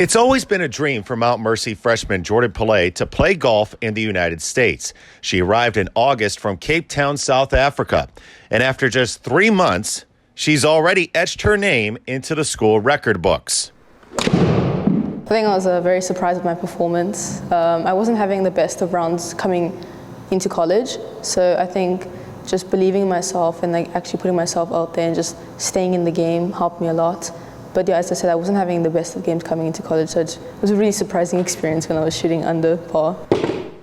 It's always been a dream for Mount Mercy freshman Jordan Pillay to play golf in the United States. She arrived in August from Cape Town, South Africa. And after just 3 months, she's already etched her name into the school record books. I think I was very surprised with my performance. I wasn't having the best of rounds coming into college. So I think just believing in myself and actually putting myself out there and just staying in the game helped me a lot. But yeah, as I said, I wasn't having the best of games coming into college, so it was a really surprising experience when I was shooting under par.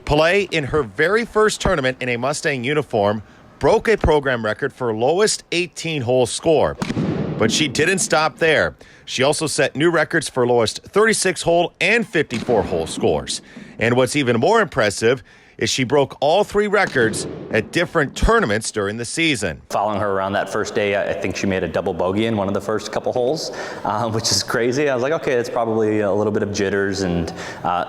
Pillay, in her very first tournament in a Mustang uniform, broke a program record for lowest 18-hole score. But she didn't stop there. She also set new records for lowest 36-hole and 54-hole scores. And what's even more impressive is she broke all 3 records at different tournaments during the season. Following her around that first day, I think she made a double bogey in one of the first couple holes, which is crazy. I was like, okay, it's probably a little bit of jitters and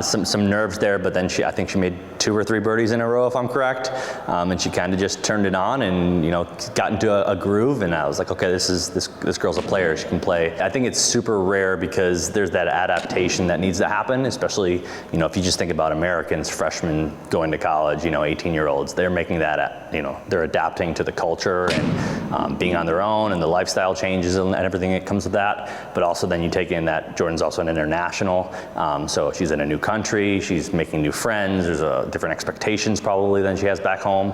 some nerves there, but then I think she made 2 or 3 birdies in a row, if I'm correct, and she kind of just turned it on and got into a groove, and I was like, okay, this girl's a player. She can play. I think it's super rare because there's that adaptation that needs to happen, especially if you just think about Americans, freshmen going to college, 18-year-olds, they're making that, they're adapting to the culture and being on their own and the lifestyle changes and everything that comes with that. But also then you take in that Jordan's also an international, so she's in a new country, she's making new friends, there's different expectations probably than she has back home,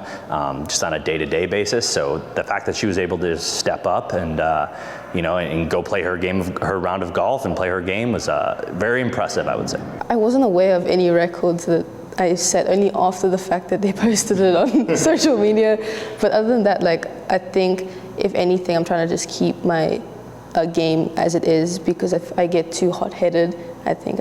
just on a day-to-day basis. So the fact that she was able to step up and and go play her round of golf and play her game was very impressive, I would say. I wasn't aware of any records that I set only after the fact that they posted it on social media. But other than that, I think if anything, I'm trying to just keep my game as it is, because if I get too hot-headed, I think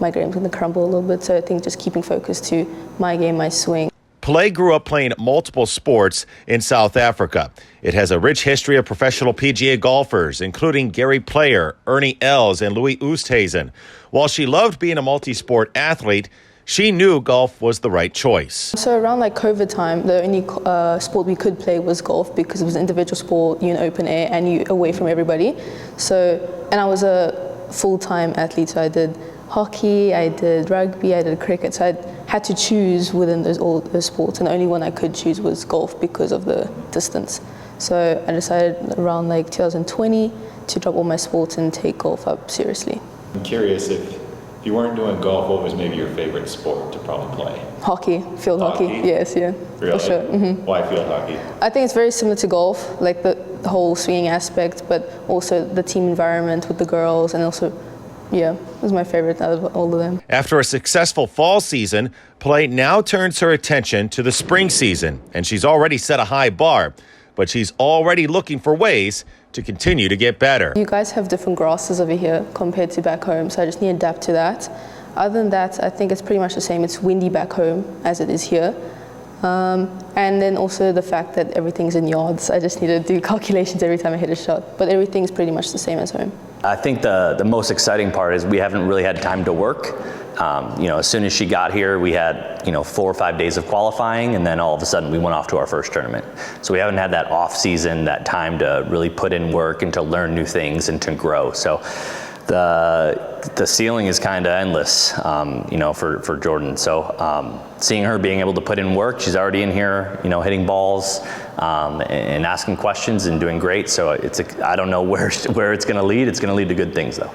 my game's going to crumble a little bit. So I think just keeping focus to my game, my swing. Pillay grew up playing multiple sports in South Africa. It has a rich history of professional PGA golfers, including Gary Player, Ernie Els, and Louis Oosthuizen. While she loved being a multi-sport athlete, she knew golf was the right choice. So around COVID time, the only sport we could play was golf, because it was an individual sport, you're in open air and you're away from everybody. And I was a full-time athlete, so I did hockey, I did rugby, I did cricket, so I had to choose within all those sports, and the only one I could choose was golf because of the distance. So I decided around 2020 to drop all my sports and take golf up seriously. I'm curious, if you weren't doing golf, what was maybe your favorite sport to probably play? Hockey, field hockey. Yes, yeah. Really? For sure. Mm-hmm. Why field hockey? I think it's very similar to golf, the whole swinging aspect, but also the team environment with the girls, and also, yeah, it was my favorite out of all of them. After a successful fall season, Pillay now turns her attention to the spring season, and she's already set a high bar, but she's already looking for ways to continue to get better. You guys have different grasses over here compared to back home, so I just need to adapt to that. Other than that, I think it's pretty much the same. It's windy back home as it is here. And then also the fact that everything's in yards. I just need to do calculations every time I hit a shot, but everything's pretty much the same as home. I think the most exciting part is we haven't really had time to work. As soon as she got here, we had 4 or 5 days of qualifying, and then all of a sudden we went off to our first tournament. So we haven't had that off season, that time to really put in work and to learn new things and to grow. So the ceiling is kind of endless, for Jordan. So seeing her being able to put in work, she's already in here, hitting balls and asking questions and doing great. So I don't know where it's going to lead. It's going to lead to good things, though.